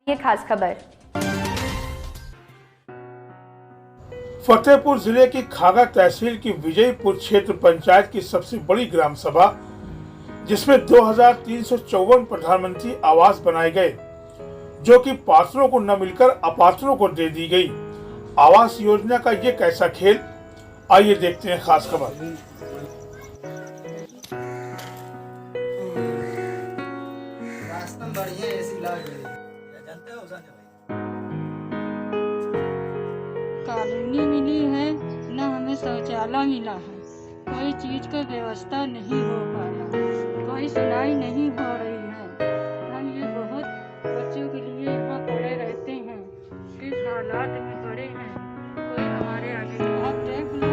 ये खास खबर। फतेहपुर जिले की खागा तहसील की विजयपुर क्षेत्र पंचायत की सबसे बड़ी ग्राम सभा, जिसमें 2354 प्रधानमंत्री आवास बनाए गए, जो कि पात्रों को न मिलकर अपात्रों को दे दी गई। आवास योजना का ये कैसा खेल, आइए देखते हैं खास खबर। कॉलोनी मिली है, न हमें शौचालय मिला है, कोई चीज का व्यवस्था नहीं हो पाया, कोई सुनाई नहीं हो रही है। हम ये बहुत बच्चों के लिए यहाँ पड़े रहते हैं, इस हालात में पड़े हैं, कोई हमारे आगे आप देख लो।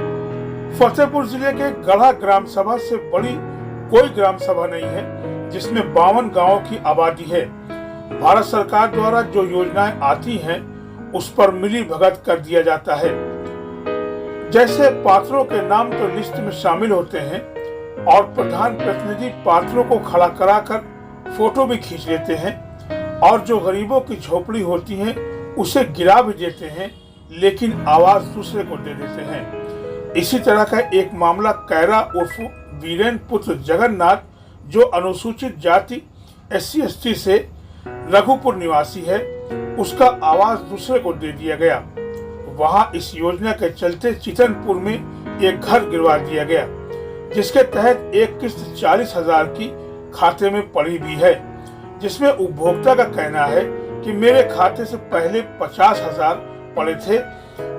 फतेहपुर जिले के गढ़ा ग्राम सभा से बड़ी कोई ग्राम सभा नहीं है, जिसमें 52 गांवों की आबादी है। भारत सरकार द्वारा जो योजनाएं आती हैं, उस पर मिली भगत कर दिया जाता है। जैसे पात्रों के नाम तो लिस्ट में शामिल होते हैं और प्रधान प्रतिनिधि पात्रों को खड़ा कराकर फोटो भी खींच लेते हैं, और जो गरीबों की झोपड़ी होती है उसे गिरा भी देते हैं, लेकिन आवाज दूसरे को दे देते हैं। इसी तरह का एक मामला कैरा उर्फ वीरेन पुत्र जगन्नाथ, जो अनुसूचित जाति SC/ST से रघुपुर निवासी है, उसका आवास दूसरे को दे दिया गया। वहां इस योजना के चलते चितनपुर में एक घर गिरवा दिया गया, जिसके तहत एक किस्त 40,000 की खाते में पड़ी भी है, जिसमें उपभोक्ता का कहना है कि मेरे खाते से पहले 50,000 पड़े थे,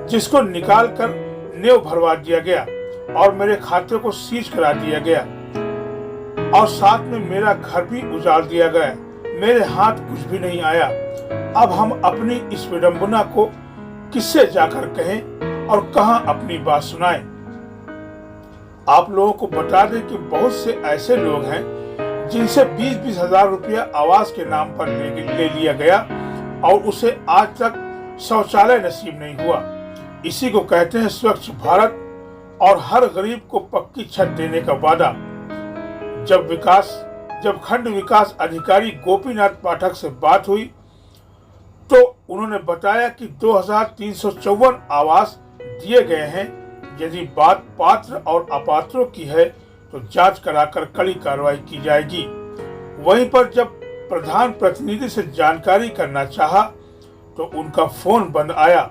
जिसको निकाल कर नेव भरवा दिया गया और मेरे खाते को सीज करा दिया गया, और साथ में मेरा घर भी उजाड़ दिया गया। मेरे हाथ कुछ भी नहीं आया। अब हम अपनी इस विडंबना को किससे जाकर कहें और कहां अपनी बात सुनाएं? आप लोगों को बता दें कि बहुत से ऐसे लोग हैं जिनसे 20-20 हजार रुपया आवास के नाम पर ले लिया गया और उसे आज तक शौचालय नसीब नहीं हुआ। इसी को कहते हैं स्वच्छ भारत और हर गरीब को पक्की छत देने का वादा। जब खंड विकास अधिकारी गोपीनाथ पाठक से बात हुई, तो उन्होंने बताया कि 2354 आवास दिए गए हैं। यदि बात पात्र और अपात्रों की है तो जांच कराकर कड़ी कार्रवाई की जाएगी। वहीं पर जब प्रधान प्रतिनिधि से जानकारी करना चाहा तो उनका फोन बंद आया,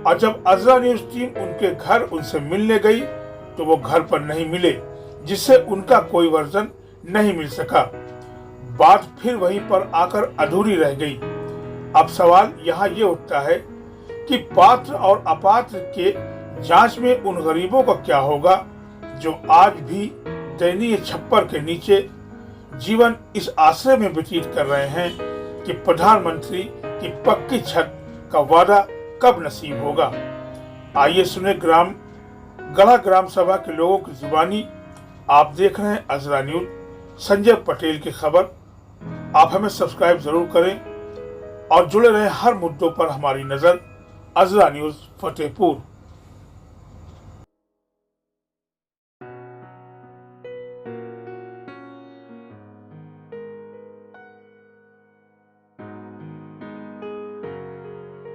और जब अजरा न्यूज टीम उनके घर उनसे मिलने गई तो वो घर पर नहीं मिले, जिससे उनका कोई वर्जन नहीं मिल सका। बात फिर वहीं पर आकर अधूरी रह गई। अब सवाल यहाँ ये उठता है कि पात्र और अपात्र के जांच में उन गरीबों का क्या होगा, जो आज भी दयनीय छप्पर के नीचे जीवन इस आश्रय में व्यतीत कर रहे हैं कि प्रधानमंत्री की पक्की छत का वादा कब नसीब होगा। आइए सुने गढ़ा ग्राम सभा के लोगों की जुबानी। आप देख रहे हैं अजरा न्यूज, संजय पटेल की खबर। आप हमें सब्सक्राइब जरूर करें और जुड़े रहें हर मुद्दों पर हमारी नजर। अजरा न्यूज फतेहपुर।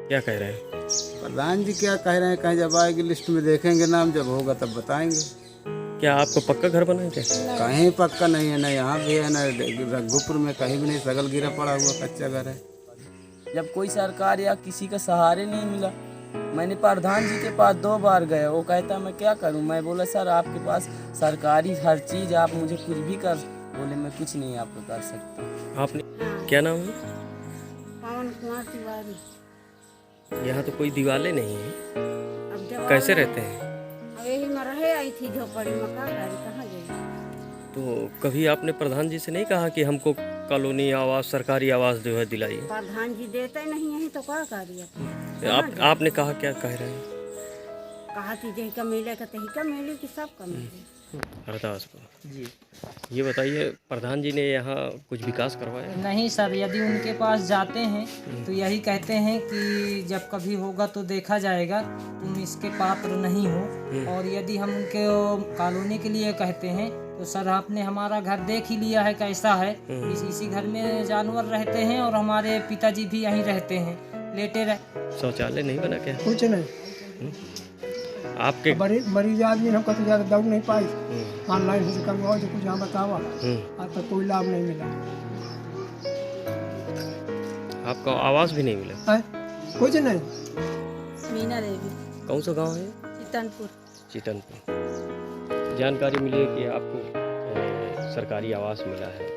क्या कह रहे हैं प्रधान जी? क्या कह रहे हैं, कहीं जब आएगी लिस्ट में देखेंगे नाम, जब होगा तब बताएंगे। क्या आपको पक्का घर बना है क्या? कहीं पक्का नहीं है, ना यहाँ भी है, ना रघुपुर में कहीं भी नहीं, सगल गिरा पड़ा हुआ कच्चा घर है। जब कोई सरकार या किसी का सहारे नहीं मिला, मैंने प्रधान जी के पास 2 बार गया। वो कहता मैं क्या करूं? मैं बोला सर आपके पास सरकारी हर चीज़, आप मुझे कुछ भी कर। बोले मैं कुछ नहीं आपको कर सकता। आपने क्या नाम है? पवन कुमार तिवारी। यहाँ तो कोई दीवारें नहीं है, अब जब कैसे रहते हैं? अब यही में रहे आई थी झोपड़ी में, कहाँ गई? तो कभी आपने प्रधान जी से नहीं कहा कि हमको कॉलोनी आवास, सरकारी आवास जो है दिलाइए? प्रधान जी देते नहीं है तो क्या करिए? आपने कहा, क्या कह रहे हैं? कहा थी जही का मिले का तही का मिले कि सब का मिले। हरदासपुर जी। ये बताइए, प्रधान जी ने यहाँ कुछ विकास करवाया? नहीं सर, यदि उनके पास जाते हैं तो यही कहते हैं कि जब कभी होगा तो देखा जाएगा, तुम इसके पात्र नहीं हो। और यदि हम उनके कॉलोनी के लिए कहते हैं तो सर आपने हमारा घर देख ही लिया है कैसा है। इसी घर में जानवर रहते हैं और हमारे पिताजी भी यहीं रहते हैं, लेटे रह। शौचालय नहीं बना क्या? कुछ नहीं। आपके मरीज आदमी हमको तो ज़्यादा दौड़ नहीं पाई, ऑनलाइन से करवाओ जो कुछ यहाँ बतावा, आज तक कोई लाभ नहीं मिला आपको आवास भी नहीं मिला है, कुछ नहीं। मीना देवी, कौन सा गांव है? चितनपुर। चितनपुर। जानकारी मिली है कि आपको सरकारी आवास मिला है।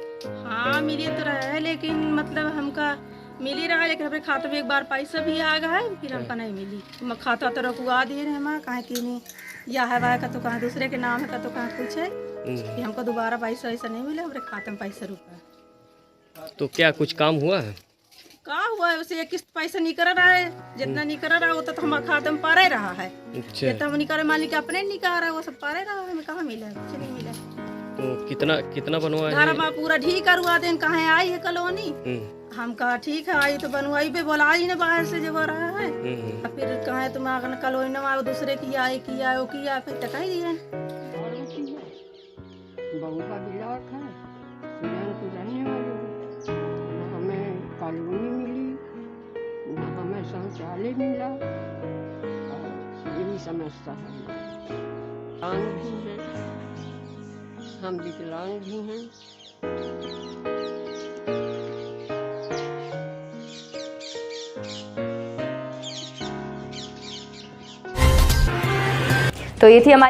हाँ मिली तो रहा है, लेकिन मतलब हमका मिल ही रहा है, लेकिन अपने खाते में एक बार पैसा भी आ गया है, फिर हमका नहीं मिली। खाता तो रखवा दिए हैं हमारा, कहाँ की नहीं या है वाह का तो कहाँ दूसरे के नाम है का तो कहाँ कुछ है, कि हमको दोबारा पैसा ऐसा नहीं मिला, हमारे खाते में पैसा रुका। तो क्या कुछ काम हुआ है? का हुआ है उसे एक किस्त पैसा निकल रहा है, जितना निकल रहा है वो तो हमारे खाते में पारे रहा है। अच्छा, जितना निकल मालिक अपने निकाल रहा है वो सब पारे रहा है, हमें कहाँ मिला, कुछ नहीं मिला। तो कितना बनवाया घर है? में पूरा ठीक करवा दें, कहाँ आई है कॉलोनी। हम कहा ठीक है आई तो बनवाई पे बोला ही ना बाहर से जो हो रहा है, और फिर कहा तुम आगे कॉलोनी ना दूसरे की आए वो किया फिर टका ही दिए। बहू का बिलाट है, मैं तो रहने वाली हूँ, न हमें कॉलोनी मिली, न हमें शौचालय मिला, और यही समस्या है। विकलांग भी हैं, हम विकलांग भी हैं। तो ये थी हमारी